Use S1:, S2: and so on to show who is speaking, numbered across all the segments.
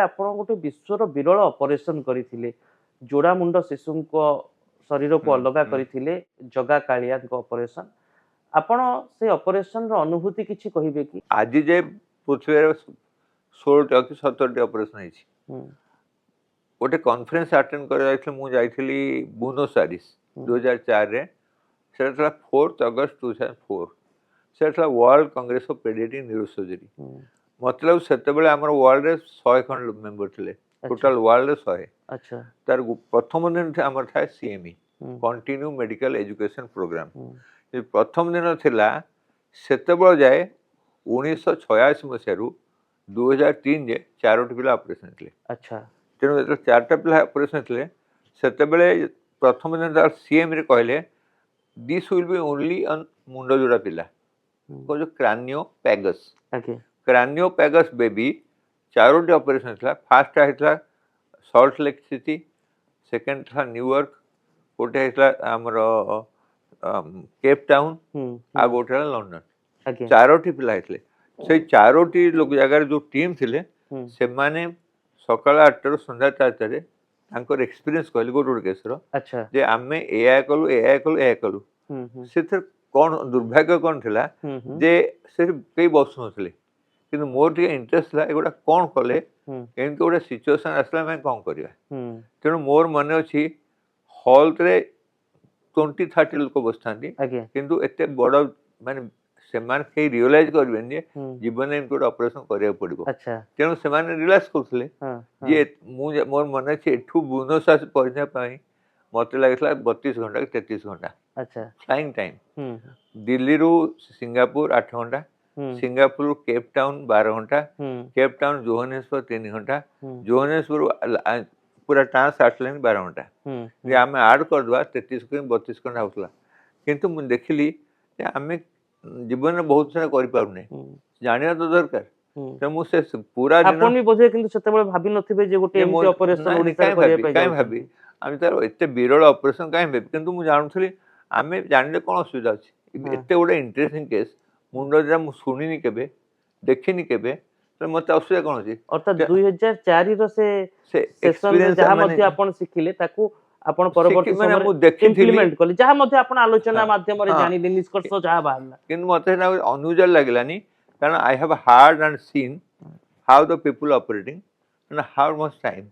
S1: ଆପଣ ଗୋଟେ ବିଶ୍ୱର ବିରଳ ଅପରେସନ କରିଥିଲେ ଯୋଡ଼ା ମୁଣ୍ଡ ଶିଶୁଙ୍କ ଶରୀରକୁ ଅଲଗା କରିଥିଲେ ଜଗା କାଳିଆଙ୍କ ଅପରେସନ ଆପଣ ସେ ଅପରେସନ ର ଅନୁଭୂତି କିଛି କହିବେ କି
S2: आज जे पृथ्वी 16 कि 17 ऑपरेशन है गोटे कॉन्फ्रेंस अटेंड कर मु जाइली बुनोस आयरिस 2004 रे सेटा 4 अगस्त 2004 सेटा world Congress of paediatric neurosurgery मतलब सेते बेले हमर वर्ल्ड रे 100 खंड मेंबर थिले टोटल वर्ल्ड रे 100
S1: अच्छा
S2: तार प्रथम दिन हमर था CME continue medical education program प्रथम दिन थिला सेते बेले जाए 1986 मसीह 2003 जे 4टी पिला ऑपरेशन थिले
S1: अच्छा
S2: तेणु जो 4टा पिला ऑपरेशन थिले सेते बेले प्रथम दिन सीएम रे कहले this will be only one मुंडो जोड़ा पिला को जो क्रानियोपैगस क्रानियोपैगस बेबी 4टी ऑपरेशन थिला फर्स्ट आइतला सॉल्ट लेक सिटी सेकंड था न्यूयॉर्क गोटे आइतला हमर केप टाउन आ गोटे लंदन 4टी पिला आइतले से 4टी लोक जगह जो टीम थिले से माने सकाळ 8 रु संध्या 4 रे तांकर एक्सपीरियंस कहली गोटे केस रो
S1: अच्छा
S2: जे आमे एया कलु से कौन दुर्भाग्य कौन थिला जे से कई बसु नथिले किंतु मोर टे इंटरेस्ट था एगोटा कौन कले एमती गोटे सिचुएशन आसला मैं कौन करिया तेणु मोर मन अच्छी हॉल रे 20-30 लोक बसथांती किंतु एते बड़ माने सेमान के रियलाइज करबेन जे जीवन में गोटे ऑपरेशन करिया पड़िबो तेणु सेमान रिलैक्स करथले जे मोर मन अच्छी एठू बुनोस आयरिस परिजा पाई मते लागला 32 घंटा 33 घंटा
S1: अच्छा
S2: फ्लाइंग टाइम दिल्ली रू सिंगापुर 8 घंटा सिंगापुर केप टाउन 12 घंटा केप टाउन जोहान्सबर्ग 3 घंटा जोहान्सबर्ग पूरा ट्रांस आटलाइन 12 घंटा जे आमे ऐड कर दवा 33 को 32 घंटा होतला किंतु मु देखिली जे आमे जीवन में बहुत सारा करि पाउने जानिया तो दरकार त मु से पूरा दिन
S1: आपन भी बोझे किंतु सेते बेले भाबी नथिबे जे गोटे एमती ऑपरेशन ओडिसा करिया पे
S2: काई भाबी आमे तार एते विरल ऑपरेशन काई भाबी किंतु मु जानथली आमे जानले कोन असुविधा अछि एते गोटे इंटरेस्टिंग केस मुंडो जे मु सुनिनी केबे देखिनी केबे तो मते असुविधा कोन अछि
S1: अर्थात 2004 रो से सेशन जहा मध्ये आपण सिखिले ताकू आपण परवर्ती समय इम्प्लीमेंट करले जहा मध्ये आपण आलोचना माध्यम रे जानिले निष्कर्ष जहा बाहरला
S2: किंतु मते अनयूजुअल लागलानी कारण I have hard and seen how the people operating and how much time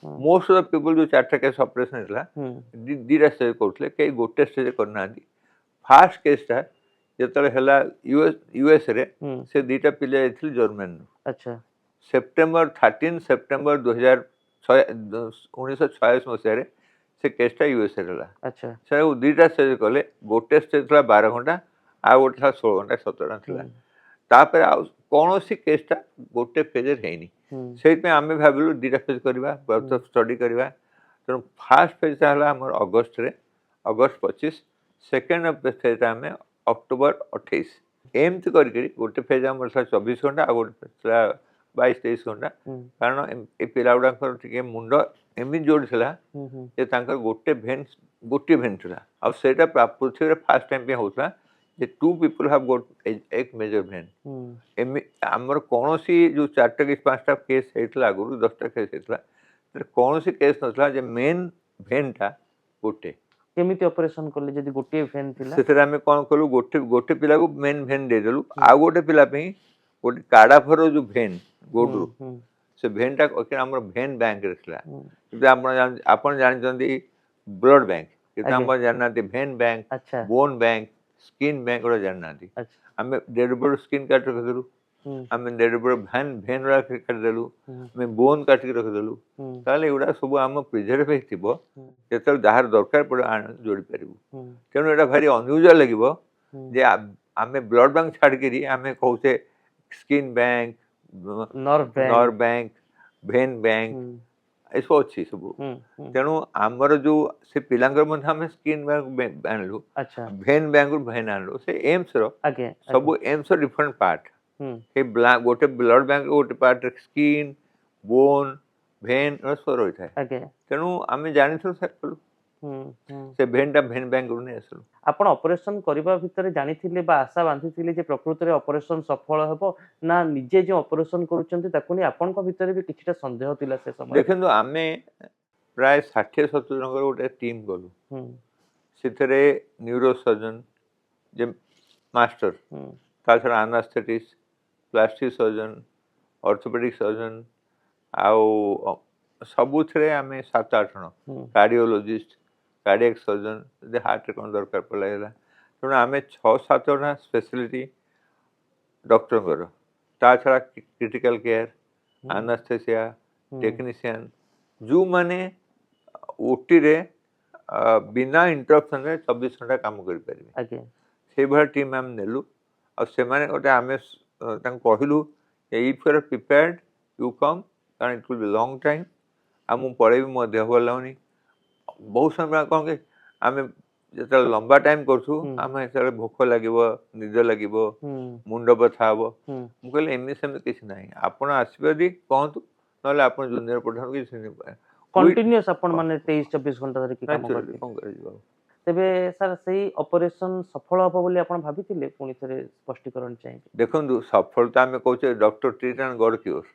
S2: most of the people जो 4टा केस ऑपरेशन हला दीरा स्टेज करथले के गोटे स्टेज करना दी फास्ट केसटा जेतले हला यूएस रे से 2टा पिले आइथिल जर्मन
S1: अच्छा
S2: सेप्टेम्बर 13 सेप्टेम्बर 1946 मसीह से केसटा यूएस रे हला
S1: अच्छा
S2: से 2टा स्टेज कले गोटे स्टेज था 12 घंटा आ गोटे था 16 घंटा 17 थिला तापर कोनोसी केसटा गोटे फेज हेनी सेहि पे आमे भाबिलु 2टा फेज करबा बहुत स्टडी करबा तो फर्स्ट फेज हला हमर अगस्त 25 सेकंड फेज हमें अक्टोबर 28 एमती करके गोटे फेज हमर 24 घंटा आ गोटे फेज 22-23 घंटा कारण ए पिला गुडाकर टिके मुंड एमि जोड़ थिला जे तांकर गोटे भेन थिला अब सेटा पृथ्वी रे फर्स्ट टाइम पे होतला जे 2 पीपल हैव गॉट एक मेजर भेन एमि हमर कोनोसी जो 4टा कि 5टा केस हेतला गुरु 10टा केस हेतला तर कोनोसी केस नथला जे मेन भेनटा गोटे
S1: केमिति ऑपरेशन करले जदी गोटे भेन थिला
S2: सेतरा हमें कोन कलु गोटे पिला को मेन भेन दे देलु आ गोटे पिला पे गोटे काडाफर जो भेन गोडरू से भेनटा ओके हमर भेन बैंक रखला कि आपण जानचंदी ब्लड बैंक कि हम जाननाती vein bank bone bank skin bank रो जाननाती हमें डेडबल स्किन काट रख देलु हमें डेडबल भेन रख देलु हमें बोन काट के रख देलु ताले एडा सब हम प्रिजर्व थिबो जेतल दाहर दरकार पड़े जोड़ी परिबु तेनु एडा भारी अनयूजुअल लागिबो जे हमें ब्लड बैंक छाड़ के हमें कहूसे skin bank nerve bank vein bank ऐसो अच्छी सब तेणु आमर जो से पिलांगर मध्ये हमें स्किन बैंक आनलु भेन बैंक भेन आनलु से एम्स रो सब एम्स रो डिफरेंट पार्ट हे गोटे ब्लड बैंक गोटे पार्ट स्किन बोन भेन रस रही थाए तेणु आम जानी सकलु ସେ ଭେନ୍ଟା ଭେନ୍ ବ୍ୟାଙ୍କରୁ ନେଇ ଆସିଲୁ।
S1: ଆପଣ ଅପରେସନ କରିବା ଭିତରେ ଜାଣିଥିଲେ ବା ଆଶା ବାନ୍ଧିଥିଲେ ଯେ ପ୍ରକୃତରେ ଅପରେସନ ସଫଳ ହେବ ନା ନିଜେ ଯେଉଁ ଅପରେସନ କରୁଛନ୍ତି ତାକୁ ନେଇ ଆପଣଙ୍କ ଭିତରେ ବି କିଛିଟା ସନ୍ଦେହ ଥିଲା ସେ ସମୟରେ?
S2: ଦେଖନ୍ତୁ ଆମେ ପ୍ରାୟ 60-70 ଜଣଙ୍କର ଗୋଟେ ଟିମ୍ ଗଲୁ। ସେଥିରେ ନ୍ୟୁରୋ ସର୍ଜନ ଯେ ମାଷ୍ଟର, ତା ଛଡ଼ା ଆନାସ୍ଥେଟିଷ୍ଟ, ପ୍ଲାଷ୍ଟିକ ସର୍ଜନ, ଅର୍ଥୋପେଡିକ ସର୍ଜନ, ଆଉ ସବୁଥିରେ ଆମେ 7-8 ଜଣ, କାର୍ଡିଓଲୋଜିଷ୍ଟ, କାର୍ଡିଆକ୍ ସର୍ଜନ, ଯଦି ହାର୍ଟରେ କ'ଣ ଦରକାର ପଡ଼ିଲା। ତେଣୁ ଆମେ 6-7 ଜଣ ସ୍ପେଶାଲିଟି ଡକ୍ଟରଙ୍କର, ତା ଛଡ଼ା କ୍ରିଟିକାଲ କେୟାର, ଆନାସ୍ଥେସିଆ, ଟେକ୍ନିସିଆନ, ଯେଉଁମାନେ ଓଟିରେ ବିନା ଇଣ୍ଟରପ୍ସନରେ 24 ଘଣ୍ଟା କାମ କରିପାରିବେ, ସେଇଭଳିଆ ଟିମ୍ ଆମେ ନେଲୁ। ଆଉ ସେମାନେ ଗୋଟେ ଆମେ ତାଙ୍କୁ କହିଲୁ if you are prepared you come, କାରଣ it will be long time. ଆଉ ମୁଁ ପଳେଇବି, ମୋ ଦେହ ଭଲ ଲାଗୁନି। ବହୁତ ସମୟ କ'ଣ କି ଆମେ ଯେତେବେଳେ ଲମ୍ବା ଟାଇମ୍ କରୁଛୁ, ଆମେ ସେତେବେଳେ ଭୋକ ଲାଗିବ, ନିଦ ଲାଗିବ, ମୁଣ୍ଡ ବଥା ହବ। ମୁଁ କହିଲି ଏମିତି ସେମିତି କିଛି ନାହିଁ, ଆପଣ ଆସିବେ ଯଦି କହନ୍ତୁ, ନହେଲେ ଆପଣ ଜୁନିୟର ପଠାନ୍ତୁ, କିଛି
S1: କଣ୍ଟିନ୍ୟୁଅସ୍ ଆପଣ ମାନେ 23-24 ଘଣ୍ଟା ଧରିକି କାମ କରିଥିଲେ।
S2: କ'ଣ କରାଯିବ।
S1: ତେବେ ସାର୍ ସେଇ ଅପରେସନ ସଫଳ ହବ ବୋଲି ଆପଣ ଭାବିଥିଲେ? ପୁଣି ଥରେ ସ୍ପଷ୍ଟୀକରଣ ଚାହିଁବେ।
S2: ଦେଖନ୍ତୁ, ସଫଳତା ଆମେ କହୁଛେ doctor treat and god cure.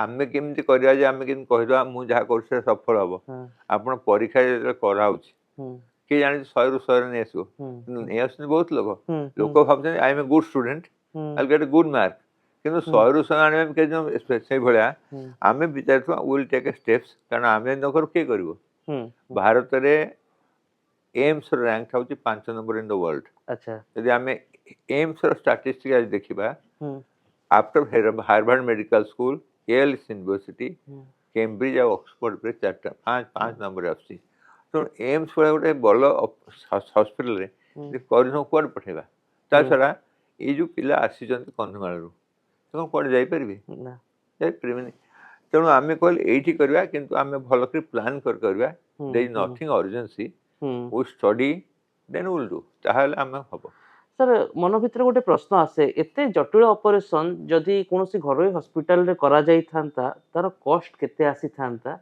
S2: ଆମେ କେମିତି କରିବା ଯେ ଆମେ କେମିତି କହିଦେବା ମୁଁ ଯାହା କରୁଛି ସେଟା ସଫଳ ହବ? ଆପଣ ପରୀକ୍ଷା ଯେତେବେଳେ କରାହଉଛି, କିଏ ଜାଣିଛି 100ରୁ 100 ନେଇ ଆସିବ? ନେଇ ଆସୁଛନ୍ତି ବହୁତ ଲୋକ ଭାବୁଛନ୍ତି I am a good student, I will get a good mark. କିନ୍ତୁ 100ରୁ 100 ଆଣିବା କେତେ ଜଣ? ସେଇଭଳିଆ ଆମେ ବିଚାରିଥିବା ୱିଲ୍ ଟେକ୍ ଏ ଷ୍ଟେପ୍ସ, କାରଣ ଆମେ ନ କରୁ କିଏ କରିବ? ଭାରତରେ ଏମ୍ସର ରାଙ୍କ ହେଉଛି 5 ନମ୍ବର ଇନ୍ ଦ ୱାର୍ଲଡ। ଯଦି ଆମେ ଏମ୍ସର ଷ୍ଟାଟିଷ୍ଟିକ୍ ଆଜି ଦେଖିବା, after Harvard medical school, Yale university, Cambridge ଆଉ ଅକ୍ସଫୋର୍ଡ ପରେ 5 ନମ୍ବରରେ ଆସୁଛି। ତେଣୁ ଏମ୍ସ ଭଳିଆ ଗୋଟେ ଭଲ ହସ୍ପିଟାଲରେ କରିନ କୁଆଡ଼େ ପଠେଇବା? ତା ଛଡ଼ା ଏଇ ଯେଉଁ ପିଲା ଆସିଛନ୍ତି କନ୍ଧମାଳରୁ, ସେମାନେ କୁଆଡ଼େ ଯାଇପାରିବେ? ଯାଇପାରିବେନି। ତେଣୁ ଆମେ କହିଲେ ଏଇଠି କରିବା, କିନ୍ତୁ ଆମେ ଭଲ କରି ପ୍ଲାନ୍ କରିବା। There is nothing urgency, we study then will do. ତାହେଲେ ଆମେ ହବ।
S1: ସାର୍ ମନ ଭିତରେ ଗୋଟେ ପ୍ରଶ୍ନ ଆସେ, ଏତେ ଜଟିଳ ଅପରେସନ ଯଦି କୌଣସି ଘରୋଇ ହସ୍ପିଟାଲରେ କରାଯାଇଥାନ୍ତା ତାର କଷ୍ଟ କେତେ ଆସିଥାନ୍ତା?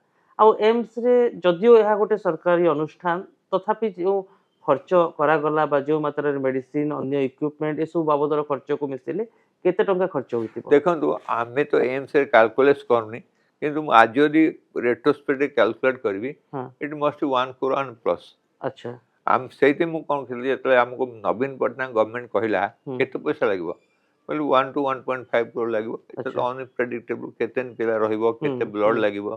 S1: ଆଉ ଏମ୍ସରେ ଯଦିଓ ଏହା ଗୋଟେ ସରକାରୀ ଅନୁଷ୍ଠାନ, ତଥାପି ଯେଉଁ ଖର୍ଚ୍ଚ କରାଗଲା ବା ଯେଉଁ ମାତ୍ରାରେ ମେଡିସିନ, ଅନ୍ୟ ଇକ୍ୟୁପମେଣ୍ଟ ଏସବୁ ବାବଦର ଖର୍ଚ୍ଚକୁ ମିଶିଲେ କେତେ ଟଙ୍କା ଖର୍ଚ୍ଚ ହୋଇଥିବ?
S2: ଦେଖନ୍ତୁ, ଆମେ ତ ଏମ୍ସରେ କାଲକୁଲେଟ୍ କରୁନି, କିନ୍ତୁ ମୁଁ ଆଜି ଯଦି ରେଟ୍ରୋସ୍ପେକ୍ଟରେ କ୍ୟାଲକୁଲେଟ୍ କରିବି, ଇଟ୍ ମଷ୍ଟ ବି 1 crore and plus।
S1: ଆଚ୍ଛା।
S2: ସେଇଠି ମୁଁ କ'ଣ ଥିଲି, ଯେତେବେଳେ ଆମକୁ ନବୀନ ପଟ୍ଟନାୟକ ଗଭର୍ଣ୍ଣମେଣ୍ଟ କହିଲା କେତେ ପଇସା ଲାଗିବ, କହିଲି 1 to 1.5 crore ଲାଗିବ। ଏତେ ତ ଅନପ୍ରେଡିକ୍ଟେବଲ୍, କେତେ ପିଲା ରହିବ, କେତେ ବ୍ଲଡ୍ ଲାଗିବ,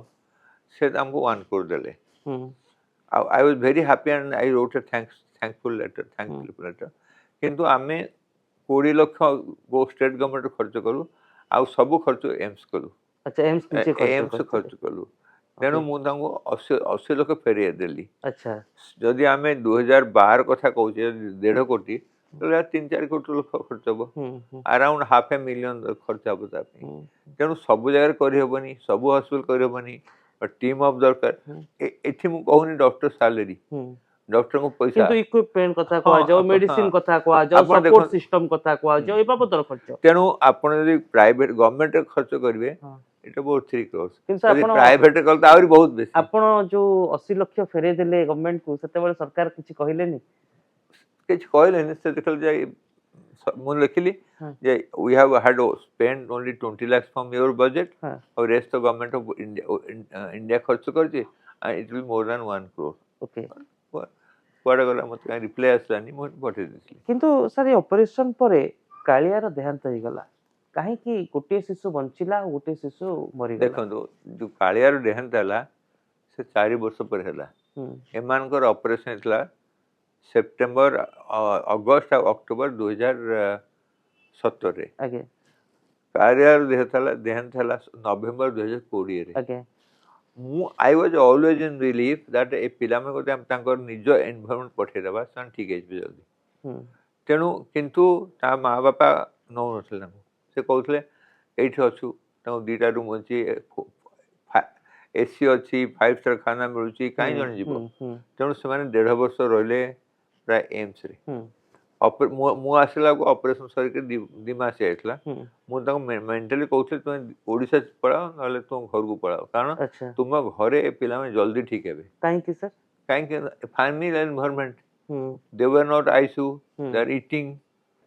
S2: ସେ ଆମକୁ 1 crore ଦେଲେ। ଆଉ I was very happy and I wrote A thankful letter. କିନ୍ତୁ ଆମେ 20 ଲକ୍ଷ ଷ୍ଟେଟ୍ ଗଭର୍ଣ୍ଣମେଣ୍ଟ ଖର୍ଚ୍ଚ କଲୁ, ଆଉ ସବୁ ଖର୍ଚ୍ଚ ଏମ୍ସ କଲୁ। ଏମ୍ସ ଖର୍ଚ୍ଚ କଲୁ। ତେଣୁ ମୁଁ ତାଙ୍କୁ 80 ଲକ୍ଷ ଫେରେଇ ଦେଲି। ଯଦି ଆମେ 2012 କଥା କହୁଛେ, 1.5 କୋଟି, ତାହେଲେ 3-4 କୋଟି ଲକ୍ଷ ଖର୍ଚ୍ଚ ହବ, ଆରାଉଣ୍ଡ $500,000 ଖର୍ଚ୍ଚ ହବ ତା ପାଇଁ। ତେଣୁ ସବୁ ଜାଗାରେ କରିହେବନି, ସବୁ ହସ୍ପିଟାଲ କରିହେବନି, ଟିମ୍ ଅଫ୍ ଦରକାର। ଏଠି ମୁଁ କହୁନି ଡକ୍ଟର ସାଲେରୀ, ଡକ୍ଟରଙ୍କୁ ପଇସା,
S1: କିନ୍ତୁ ଇକ୍ୟୁପମେଣ୍ଟ କଥା କୁହାଯାଉ, ମେଡିସିନ କଥା କୁହାଯାଉ, ସପୋର୍ଟ ସିଷ୍ଟମ କଥା କୁହାଯାଉ, ଏ ବାବଦର ଖର୍ଚ୍ଚ।
S2: ତେଣୁ ଆପଣ ଯଦି ପ୍ରାଇଭେଟ ଗଭର୍ଣ୍ଣମେଣ୍ଟରେ ଖର୍ଚ୍ଚ କରିବେ, ଏଇଟା ବହୁତ 3 crore।
S1: କିନ୍ତୁ
S2: ଯଦି ପ୍ରାଇଭେଟରେ କଲେ ତ ଆହୁରି ବହୁତ ବେଶୀ।
S1: ଆପଣ ଯୋଉ 80 ଲକ୍ଷ ଫେରେଇ ଦେଲେ ଗଭର୍ଣ୍ଣମେଣ୍ଟକୁ, ସେତେବେଳେ ସରକାର କିଛି କହିଲେନି?
S2: କିଛି କହିଲେନି। ସେ ଯେତେବେଳେ ଯାଇ ମୁଁ ଲେଖିଲି ଯେ we have had spent only 20 lakhs from your budget, ଆଉ rest of government of India ଖର୍ଚ୍ଚ କରିଛି, and it will be more than 1 crore। କୁଆଡ଼େ ଗଲା, ମୋତେ କାହିଁ ରିପ୍ଲାଏ ଆସିଲାନି, ମୁଁ ପଠେଇ ଦେଇଥିଲି।
S1: କିନ୍ତୁ ସାର୍ ଏ ଅପରେସନ ପରେ କାଳିଆର ଦେହାନ୍ତ ହେଇଗଲା, କାହିଁକି ଗୋଟିଏ ଶିଶୁ ବଞ୍ଚିଲା ଆଉ ଗୋଟିଏ ଶିଶୁ ମରିଗଲା?
S2: ଦେଖନ୍ତୁ, ଯୋଉ କାଳିଆର ଦେହାନ୍ତ ହେଲା ସେ 4 ବର୍ଷ ପରେ ହେଲା। ଏମାନଙ୍କର ଅପରେସନ ହେଇଥିଲା ସେପ୍ଟେମ୍ବର, ଅଗଷ୍ଟ ଆଉ ଅକ୍ଟୋବର 2017ରେ। କାଳିଆର ଦେହାନ୍ତ ହେଲା ନଭେମ୍ବର 2020ରେ। I was always in belief that ଏ ପିଲାମାନଙ୍କୁ ତାଙ୍କର ନିଜ ଏନଭାରନମେଣ୍ଟ ପଠେଇଦେବା, ସେମାନେ ଠିକ୍ ହେଇଯିବେ ଜଲ୍ଦି। ତେଣୁ କିନ୍ତୁ ତା ମା ବାପା ନେଉନଥିଲେ ତାଙ୍କୁ। ସେ କହୁଥିଲେ ଏଇଠି ଅଛୁ, ତାଙ୍କୁ 2ଟା ରୁମ୍ ଅଛି, AC ଅଛି, 5 star ଖାନା ମିଳୁଛି, କାହିଁ ଜଣେ ଯିବ? ତେଣୁ ସେମାନେ 1.5 ବର୍ଷ ରହିଲେ ପ୍ରାୟ ଏମ୍ସରେ। ମୁଁ ଆସିଲାକୁ ଅପରେସନ ସରିକି 2 ମାସ ଯାଇଥିଲା। ମୁଁ ତାଙ୍କୁ ମେଣ୍ଟାଲି କହୁଥିଲି ତୁମେ ଓଡ଼ିଶା ପଳାଅ, ନହେଲେ ତୁମ ଘରକୁ ପଳାଅ, କାରଣ ତୁମ ଘରେ ଏ ପିଲାମାନେ ଜଲ୍ଦି ଠିକ୍ ହେବେ।
S1: କାହିଁକି ସାର୍?
S2: कहीं family environment
S1: hmm,
S2: they were not ICU
S1: hmm,
S2: they are eating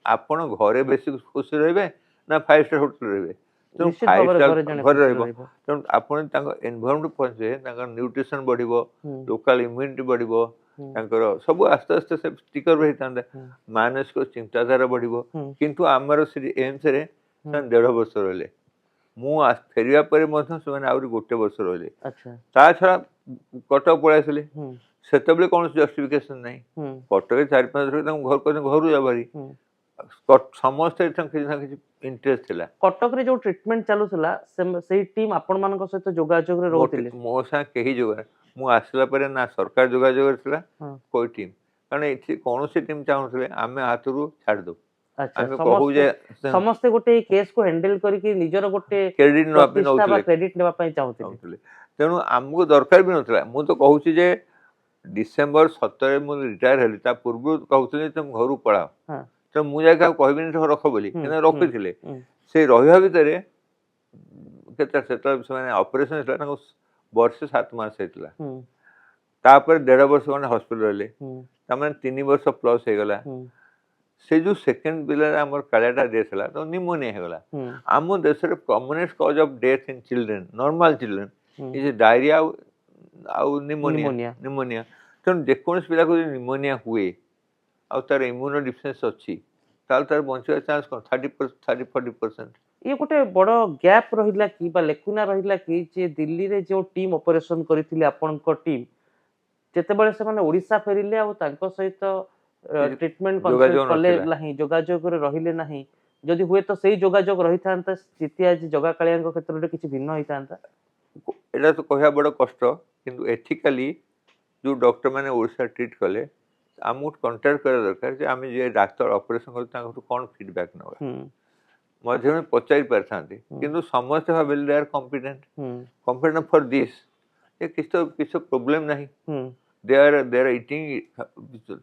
S2: आपण घरे बेसी खुशी रहिबे ना 5 स्टार होटल रहिबे तेणु
S1: निश्चित
S2: 5
S1: भाବରେ
S2: स्टार
S1: घरे जଣେ
S2: घर
S1: ଖୁସିରେ
S2: रहिबो
S1: ରହିବ।
S2: तेणु आपण एनवायरनमेंट पहुंचे न्यूट्रिशन बढ़िबो
S1: हम्म,
S2: लोकल इम्यूनिटी बढ़िबो
S1: हम्म,
S2: सब आस्ते आस्ते से स्टिकर रही था
S1: हम्म,
S2: मानसिक चिंताधारा बढ़िबो
S1: हम्म,
S2: किंतु आमर से एम्स रे
S1: हम्म,
S2: 1.5 वर्ष रहिले मु फेरिया पर ମଧ୍ୟ ସେମାନେ ଆହୁରି ଗୋଟେ ବର୍ଷ ରହିଲେ
S1: अच्छा
S2: ତା ଛଡା କଟକ ପଳେଇ ଆସିଲେ
S1: हम्म,
S2: ସେତେବେଳେ କୌଣସି ଜଷ୍ଟିଫିକେସନ ନାହିଁ
S1: हम्म,
S2: କଟକରେ 4-5 ବର୍ଷ ତାଙ୍କୁ ଘର କହିଛନ୍ତି ଘରୁ ଯା ଭାରି
S1: हम्म।
S2: ସମସ୍ତେ ତାଙ୍କ କିଛି ନା କିଛି ଇଣ୍ଟରେଷ୍ଟ ଥିଲା
S1: କଟକରେ ଯୋଉ ଟ୍ରିଟମେଣ୍ଟ ଚାଲୁଥିଲା ସେଇ ଟିମ୍ ଆପଣ ମାନଙ୍କ ସହିତ ଯୋଗାଯୋଗରେ ରହୁଥିଲେ?
S2: ମୋ ସାଙ୍ଗେ କେହି ଯୋଗାଯୋଗ ମୁଁ ଆସିଲା ପରେ ନା ସରକାର ଯୋଗାଯୋଗରେ ଥିଲା
S1: ହଁ,
S2: କୋଇ ଟିମ୍ କାରଣ ଏଠି କୌଣସି ଟିମ୍ ଚାହୁଁଥିଲେ ଆମେ ହାତରୁ ଛାଡ଼ିଦବୁ
S1: ଆଚ୍ଛା
S2: ଆମେ କହୁ
S1: ସମସ୍ତେ
S2: ଯେ
S1: ସମସ୍ତେ ଗୋଟେ ଏଇ କେସ୍ କୁ ହ୍ୟାଣ୍ଡେଲ କରିକି ନିଜର ଗୋଟେ
S2: କ୍ରେଡିଟ ନେବା ପାଇଁ
S1: ପ୍ରତିଷ୍ଠା ବା
S2: ନଉଥିଲେ
S1: କ୍ରେଡିଟ ନେବା ପାଇଁ ଚାହୁଁଥିଲେ।
S2: ଚାହୁଁଥିଲେ ତେଣୁ ଆମକୁ ଦରକାର ବି ନଥିଲା ମୁଁ ତ କହୁଛି ଯେ ଡିସେମ୍ବର 17 ମୁଁ ରିଟାୟାର ହେଲି ତା ପୂର୍ବରୁ କହୁଥିଲି ତମେ ଘରକୁ ପଳାଅ
S1: ହଁ,
S2: ତ ମୁଁ ଯାଇ କାହାକୁ କହିବିନି ରଖ ବୋଲି
S1: ହୁଁ,
S2: କିନ୍ତୁ
S1: ହୁଁ,
S2: ରଖିଥିଲେ
S1: ହୁଁ,
S2: ସେ ରହିବା ଭିତରେ କେତେ ସେତେବେଳେ ସେମାନେ ଅପରେସନ ହେଇଥିଲା ତାଙ୍କୁ ବର୍ଷେ 7 ମାସ ହେଇଥିଲା
S1: ହୁଁ,
S2: ତାପରେ 1.5 ବର୍ଷ ଖଣ୍ଡେ ହସ୍ପିଟାଲ ରହିଲେ
S1: ହୁଁ,
S2: ତାମାନେ 3 ବର୍ଷ ପ୍ଲସ୍ ହେଇଗଲା
S1: ହୁଁ,
S2: ସେ ଯୋଉ ସେକେଣ୍ଡ ପିଲାରେ ଆମର କାଳିଆଟା ଡେଥ୍ ହେଲା ତ ନିମୋନିଆ ହେଇଗଲା
S1: ହୁଁ,
S2: ଆମ ଦେଶରେ commonest cause of death in children normal children
S1: ହୁଁ,
S2: ଇଜ୍ ଡାଇରିଆ ଆଉ ନିମୋନିଆ
S1: ନିମୋନିଆ।
S2: ନିମୋନିଆ ତେଣୁ ଯେକୌଣସି ପିଲାକୁ ଯଦି ନିମୋନିଆ ହୁଏ ଆଉ ତାର ଇମ୍ୟୁନୋ ଡିଫିସିଏନ୍ସି ଅଛି ତାହେଲେ ତାର ବଞ୍ଚିବା ଚାନ୍ସ କ'ଣ 30-40%।
S1: ଇଏ ଗୋଟେ ବଡ ଗ୍ୟାପ୍ ରହିଲା କି ବା ଲେକୁନା ରହିଲା କି ଯେ ଦିଲ୍ଲୀରେ ଯୋଉ ଟିମ୍ ଅପରେସନ କରିଥିଲେ ଆପଣଙ୍କ ଟିମ୍ ଯେତେବେଳେ ସେମାନେ ଓଡିଶା ଫେରିଲେ ଆଉ ତାଙ୍କ ସହିତ
S2: କିଛି
S1: ଟ୍ରିଟମେଣ୍ଟ କନସଲ୍ଟ
S2: ଯୋଗାଯୋଗ
S1: କଲେ
S2: ନଥିଲା
S1: ନାହିଁ ଯୋଗାଯୋଗରେ ରହିଲେ ନାହିଁ ଯଦି ହୁଏତ ସେଇ ଯୋଗାଯୋଗ ରହିଥାନ୍ତା ସ୍ଥିତି ଆଜି ଜଗା କାଳିଆଙ୍କ କ୍ଷେତ୍ରରେ କିଛି ଭିନ୍ନ ହେଇଥାନ୍ତା।
S2: ଏଇଟା ତ କହିବା ବଡ଼ କଷ୍ଟ କିନ୍ତୁ ଏଥିକାଲି ଯୋଉ ଡକ୍ଟର ମାନେ ଓଡ଼ିଶା ଟ୍ରିଟ୍ କଲେ ଆମକୁ କଣ୍ଟାକ୍ଟ କରିବା ଦରକାର ଯେ ଆମେ ଯିଏ ଡାକ୍ତର ଅପରେସନ କରୁ ତାଙ୍କଠୁ କ'ଣ ଫିଡବ୍ୟାକ୍ ନେବା
S1: ହୁଁ,
S2: ମଧ୍ୟରେ ପଚାରି ପାରିଥାନ୍ତି
S1: ହୁଁ,
S2: କିନ୍ତୁ ସମସ୍ତେ ଭାବିଲେ ଦେ ଆର୍ କମ୍ପିଟେଣ୍ଟ
S1: ହୁଁ,
S2: କମ୍ପିଟେଣ୍ଟ ଫର୍ ଦିସ୍ ଏ କିଛି ପ୍ରୋବ୍ଲେମ୍ ନାହିଁ
S1: ହୁଁ,
S2: ଦେ ଆର୍ ଇଟିଂ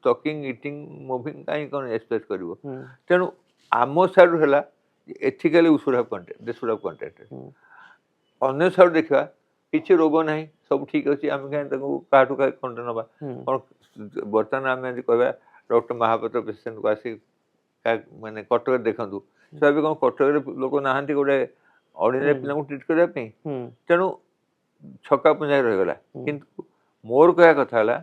S2: ଟକିଂ ଇଟିଂ ମୁଭିଂ କାହିଁ କ'ଣ ଏକ୍ସପ୍ରେସ୍ କରିବ
S1: ହୁଁ,
S2: ତେଣୁ ଆମ ସାଇଡ୍ରୁ ହେଲା ଏଥିକାଲି ସୁଡ୍ ହାଭ୍ କଣ୍ଟାକ୍ଟ
S1: ହୁଁ,
S2: ଅନ୍ୟ ସାଇଡ୍ ଦେଖିବା କିଛି ରୋଗ ନାହିଁ ସବୁ ଠିକ୍ ଅଛି ଆମେ କାହିଁ ତାକୁ କାହାଠୁ କଣ୍ଟା ନେବା
S1: ହୁଁ,
S2: କ'ଣ ବର୍ତ୍ତମାନ ଆମେ ଯଦି କହିବା ଡକ୍ଟର ମହାପାତ୍ର ପେସେଣ୍ଟକୁ ଆସି ମାନେ କଟକରେ ଦେଖନ୍ତୁ ସେ ଭାବି କ'ଣ କଟକରେ ଲୋକ ନାହାନ୍ତି ଗୋଟେ ଅର୍ଡିନାରୀ
S1: ହୁଁ,
S2: ପିଲାଙ୍କୁ ଟ୍ରିଟ୍ କରିବା ପାଇଁ
S1: ହୁଁ,
S2: ତେଣୁ ଛକା ପୁଞ୍ଜାରେ ରହିଗଲା
S1: ହୁଁ,
S2: କିନ୍ତୁ ମୋର କହିବା କଥା ହେଲା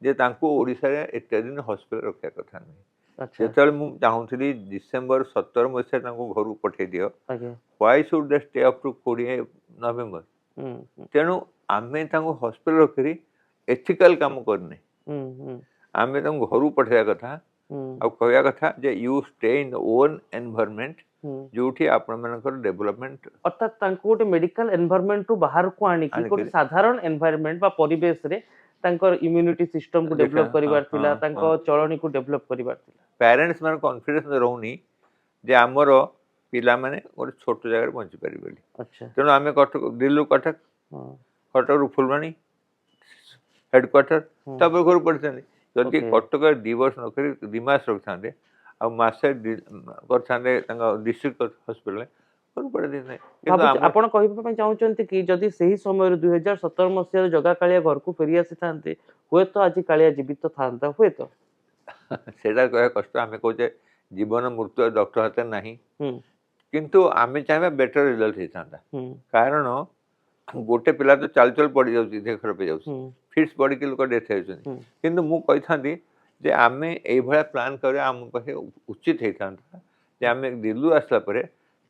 S2: ଯେ ତାଙ୍କୁ ଓଡ଼ିଶାରେ ଏତେ ଦିନ ହସ୍ପିଟାଲ ରଖିବା କଥା ନୁହେଁ
S1: ଆଚ୍ଛା
S2: ଯେତେବେଳେ ମୁଁ ଚାହୁଁଥିଲି ଡିସେମ୍ବର 17 ମସିହାରେ ତାଙ୍କୁ ଘରକୁ ପଠାଇ ଦିଅ
S1: ଆଜ୍ଞା
S2: why should they stay up to 20 November
S1: ହୁଁ, ହୁଁ,
S2: ତେଣୁ ଆମେ ତାଙ୍କୁ ହସ୍ପିଟାଲ ରଖିକି ଏଥିକାଲ କାମ କରିନେ
S1: ହୁଁ, ହୁଁ,
S2: ଆମେ ତାଙ୍କୁ ଘରକୁ ପଠାଇବା କଥା
S1: ହୁଁ,
S2: ଆଉ କହିବା କଥା ଯେ you stay in own environment
S1: ହୁଁ।
S2: ଯୋଉଠି ଆପଣମାନଙ୍କର ଡେଭଲପମେଣ୍ଟ
S1: ଅର୍ଥାତ୍ ତାଙ୍କୁ ଗୋଟେ ମେଡିକାଲ ଏନଭାୟରମେଣ୍ଟ ରୁ ବାହାରକୁ ଆଣିକି ଗୋଟେ
S2: ଆଣିକିରି
S1: ସାଧାରଣ ଏନଭାୟରମେଣ୍ଟ ବା ପରିବେଶରେ ତାଙ୍କର ଇମ୍ୟୁନିଟି ସିଷ୍ଟମକୁ
S2: ଦେଖା
S1: ଡେଭଲପ କରିବାର ଥିଲା ତାଙ୍କ ଚଳଣିକୁ ଡେଭଲପ କରିବାର ଥିଲା।
S2: ପ୍ୟାରେଣ୍ଟସ୍ ମାନେ କନଫିଡେନ୍ସ ରହୁନି ଯେ ଆମର ପିଲାମାନେ ଗୋଟେ ଛୋଟ ଜାଗାରେ ବଞ୍ଚିପାରିବେ ବୋଲି
S1: ଆଚ୍ଛା
S2: ତେଣୁ ଆମେ କଟକ ଦିଲ୍ଲୀରୁ କଟକ
S1: ହଁ
S2: କଟକରୁ ଫୁଲବାଣୀ ହେଡକ୍ୱାର୍ଟର
S1: ହୁଁ
S2: ତାପରେ ଘରକୁ ପଡ଼ିଥାନ୍ତି ଯଦି
S1: ଓକେ
S2: କଟକରେ 2 ବର୍ଷ ନ କରି 2 ମାସ ରଖିଥାନ୍ତେ ଆଉ ମାସେ କରିଥାନ୍ତେ ତାଙ୍କ ଡିଷ୍ଟ୍ରିକ୍ଟ ହସ୍ପିଟାଲରେ ଘରକୁ ପଠାଇ ଦେଇଥାନ୍ତେ କିନ୍ତୁ
S1: ଭାବୁଛି
S2: ଆମର
S1: ଆପଣ କହିବା ପାଇଁ ଚାହୁଁଛନ୍ତି କି ଯଦି ସେହି ସମୟରେ 2017 ମସିହାରେ ଜଗା କାଳିଆ ଘରକୁ ଫେରି ଆସିଥାନ୍ତେ ହୁଏତ ଆଜି କାଳିଆ ଜୀବିତ ଥାନ୍ତା ହୁଏତ।
S2: ସେଇଟା କହିବା କଷ୍ଟ ଆମେ କହୁଛେ ଜୀବନ ମୃତ୍ୟୁ ଡକ୍ଟର ହାତରେ ନାହିଁ
S1: ହୁଁ
S2: କିନ୍ତୁ ଆମେ ଚାହିଁବା ବେଟର ରେଜଲ୍ଟ ହେଇଥାନ୍ତା
S1: ହୁଁ
S2: କାରଣ ଗୋଟେ ପିଲା ତ ଚାଲି ଚାଲି ପଡ଼ିଯାଉଛି ଦେହ ଖରାପ ହେଇଯାଉଛି
S1: ହୁଁ
S2: ଫିଟ୍ସ ପଡ଼ିକି ଲୋକ ଡେଥ୍ ହେଉଛନ୍ତି
S1: ହୁଁ
S2: କିନ୍ତୁ ମୁଁ କହିଥାନ୍ତି ଯେ ଆମେ ଏଇଭଳିଆ ପ୍ଲାନ୍ କରିବା ଆମ ପାଖେ ଉଚିତ ହେଇଥାନ୍ତା ଯେ ଆମେ ଦିଲ୍ଲୀରୁ ଆସିଲା ପରେ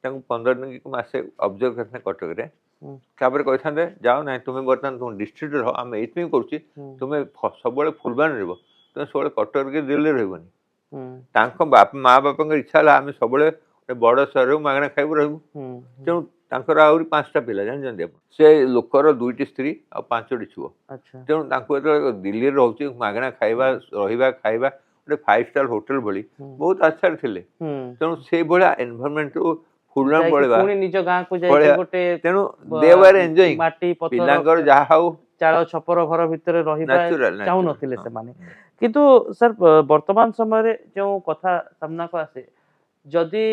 S2: ତାଙ୍କୁ 15 ଦିନ କି ମାସେ ଅବଜର୍ଭ କରିଥାନ୍ତେ କଟକରେ
S1: ହୁଁ
S2: ତାପରେ କହିଥାନ୍ତେ ଯାଅ ନାହିଁ ତୁମେ ବର୍ତ୍ତମାନ ତୁମ ଡିଷ୍ଟ୍ରିକ୍ଟରେ ରହ ଆମେ ଏଇଥିପାଇଁ କରୁଛି
S1: ହୁଁ
S2: ତୁମେ ସବୁବେଳେ ଫୁଲବାଣୀ ରହିବ ତୁମେ ସବୁବେଳେ କଟକରେ କି ଦିଲ୍ଲୀରେ ରହିବନି
S1: ହୁଁ
S2: ତାଙ୍କ ମା ବାପାଙ୍କର ଇଚ୍ଛା ହେଲା ଆମେ ସବୁବେଳେ ଗୋଟେ ବଡ଼ ସହରକୁ ମାଗଣା ଖାଇବୁ ରହିବୁ
S1: ହୁଁ
S2: ତେଣୁ ତାଙ୍କର ଆହୁରି 5ଟା ପିଲା ଜାଣିଛନ୍ତି ଆପଣ ସେ ଲୋକର 2ଟି ସ୍ତ୍ରୀ ଆଉ 5ଟି ଛୁଆ
S1: ଆଚ୍ଛା
S2: ତେଣୁ ତାଙ୍କୁ ଯେତେବେଳେ ଦିଲ୍ଲୀରେ ରହୁଛି ମାଗଣା ଖାଇବା ରହିବା ଖାଇବା ଗୋଟେ 5 ଷ୍ଟାର ହୋଟେଲ ଭଳି
S1: ହୁଁ
S2: ବହୁତ ଆଶାରେ ଥିଲେ
S1: ହୁଁ
S2: ତେଣୁ ସେଇଭଳିଆ ଏନଭାରମେଣ୍ଟରୁ ଫୁଲବାଣୀ
S1: ଯାଇକି
S2: ପଳେଇବା
S1: ପୁଣି ନିଜ ଗାଁକୁ ଯାଇକି
S2: ପଳେଇବା
S1: ଗୋଟେ
S2: ତେଣୁ ଦେ ୱାର ଏନ୍ଜୟିଂ
S1: ମାଟି ପଥର
S2: ପିଲାଙ୍କର ଯାହା ହଉ
S1: ଚାଳ ଛପର ଘର ଭିତରେ ରହିବା
S2: ନ୍ୟାଚୁରାଲ
S1: ଚାହୁଁନଥିଲେ ସେମାନେ କିନ୍ତୁ ସାର୍ ବର୍ତ୍ତମାନ ସମୟରେ ଯେଉଁ କଥା ସାମ୍ନାକୁ ଆସେ ଯଦି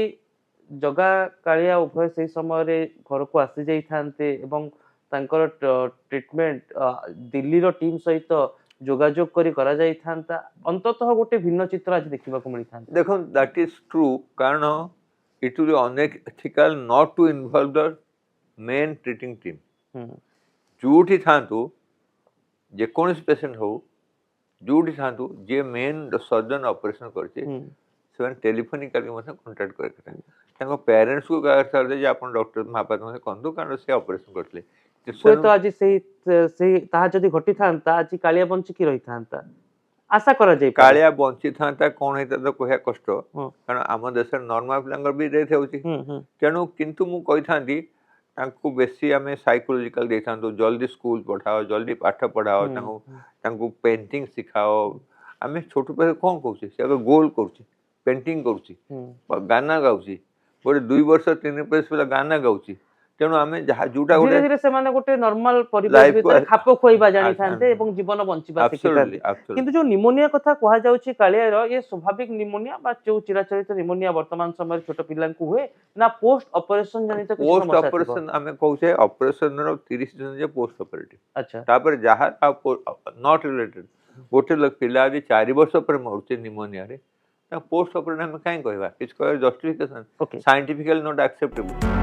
S1: ଜଗା କାଳିଆ ଉଭୟ ସେଇ ସମୟରେ ଘରକୁ ଆସିଯାଇଥାନ୍ତେ ଏବଂ ତାଙ୍କର ଟ୍ରିଟମେଣ୍ଟ ଦିଲ୍ଲୀର ଟିମ୍ ସହିତ যোগাযোগ କରି କରାଯାଇଥାନ୍ତା ଅନ୍ତତଃ ଗୋଟେ ଭିନ୍ନ ଚିତ୍ର ଆଜି ଦେଖିବାକୁ ମିଳିଥାନ୍ତା।
S2: ଦେଖନ୍ତୁ ଦ୍ୟାଟ୍ ଇଜ୍ ଟ୍ରୁ, କାରଣ it will unethical not to involve the main treating team.
S1: ହୁଁ
S2: ଯୋଉଠି ଥାନ୍ତୁ ଯେକୌଣସି ପେସେଣ୍ଟ ହଉ, ଯୋଉଠି ଥାନ୍ତୁ ଯିଏ ମେନ୍ ସର୍ଜନ ଅପରେସନ କରିଛି
S1: ହୁଁ
S2: ସେମାନେ ଟେଲିଫୋନିକାଲି ମଧ୍ୟ କଣ୍ଟାକ୍ଟ କରିବା କଥା। ତାଙ୍କ ପ୍ୟାରେଣ୍ଟସକୁ କହିବା କଥା ଯେ ଆପଣ ଡକ୍ଟର ମହାପାତ୍ର ମୋତେ କହନ୍ତୁ, କାରଣ ସେ ଅପରେସନ କରିଥିଲେ।
S1: ହୁଏତ ଆଜି ସେଇ ତାହା ଯଦି ଘଟିଥାନ୍ତା ଆଜି କାଳିଆ ବଞ୍ଚିକି ରହିଥାନ୍ତା ଆଶା କରାଯାଇ ପାରେ।
S2: କାଳିଆ ବଞ୍ଚିଥାନ୍ତା କଣ ହେଇଥାନ୍ତା କହିବା କଷ୍ଟ,
S1: ହୁଁ
S2: କାରଣ ଆମ ଦେଶରେ ନର୍ମାଲ ପିଲାଙ୍କର ବି ଡେଥ୍ ହେଉଛି।
S1: ହୁଁ ହୁଁ
S2: ତେଣୁ କିନ୍ତୁ ମୁଁ କହିଥାନ୍ତି ତାଙ୍କୁ ବେଶୀ ଆମେ ସାଇକୋଲୋଜିକାଲ ଦେଇଥାନ୍ତୁ, ଜଲ୍ଦି ସ୍କୁଲ ପଠାଅ, ଜଲ୍ଦି ପାଠ ପଢ଼ାଅ,
S1: ହୁଁ,
S2: ତାଙ୍କୁ ପେଣ୍ଟିଂ ଶିଖାଅ। ଆମେ ଛୋଟ ପିଲା କଣ କହୁଛେ, ସେ ଆଗ ଗୋଲ କରୁଛି, ପେଣ୍ଟିଂ କରୁଛି,
S1: ହୁଁ
S2: ଗାନା ଗାଉଛି। ଗୋଟେ 2 ବର୍ଷ 3 ବର୍ଷ ପିଲା ଗାନା ଗାଉଛି। ତେଣୁ ଆମେ ଯାହା ଯୋଉଟା
S1: ଧୀରେ
S2: ଗୋଟେ
S1: ଧୀରେ ସେମାନେ ଗୋଟେ ନର୍ମାଲ ପରିବେଶ
S2: ଲାଇଫ
S1: ଭିତରେ ଖାପ ଖୁଆଇବା ଜାଣିଥାନ୍ତେ ଏବଂ ଜୀବନ ବଞ୍ଚିବା ଶିଖିଥାନ୍ତେ।
S2: ଆବସଲ୍ୟୁଟଲି
S1: କିନ୍ତୁ ଯୋଉ ନିମୋନିଆ କଥା କୁହାଯାଉଛି କାଳିଆର, ଏ ସ୍ୱାଭାବିକ ନିମୋନିଆ ବା ଯୋଉ ଚିରାଚରିତ ନିମୋନିଆ ବର୍ତ୍ତମାନ ସମୟରେ ଛୋଟ ପିଲାଙ୍କୁ ହୁଏ ନା ପୋଷ୍ଟ ଅପରେସନ ଜନିତ କିଛି
S2: ପୋଷ୍ଟ
S1: ସମସ୍ୟା ଥିବ?
S2: ଅପରେସନ ଆମେ କହୁଛେ ଅପରେସନର 30 ଦିନ ଯେ ପୋଷ୍ଟ ଅପରେଟିଭ,
S1: ଆଚ୍ଛା
S2: ତାପରେ ଯାହା ନଟ୍ ରିଲେଟେଡ। ଗୋଟେ ପିଲା ଯଦି 4 ବର୍ଷ ପରେ ମରୁଛି ନିମୋନିଆରେ, ପୋଷ୍ଟ ଅପରେଟିଭ ଆମେ କାହିଁ କହିବା, କିଛି କହିବା ଜଷ୍ଟିଫିକେସନ
S1: ଓକେ।
S2: Scientifically not ଆକ୍ସେପ୍ଟେବଲ।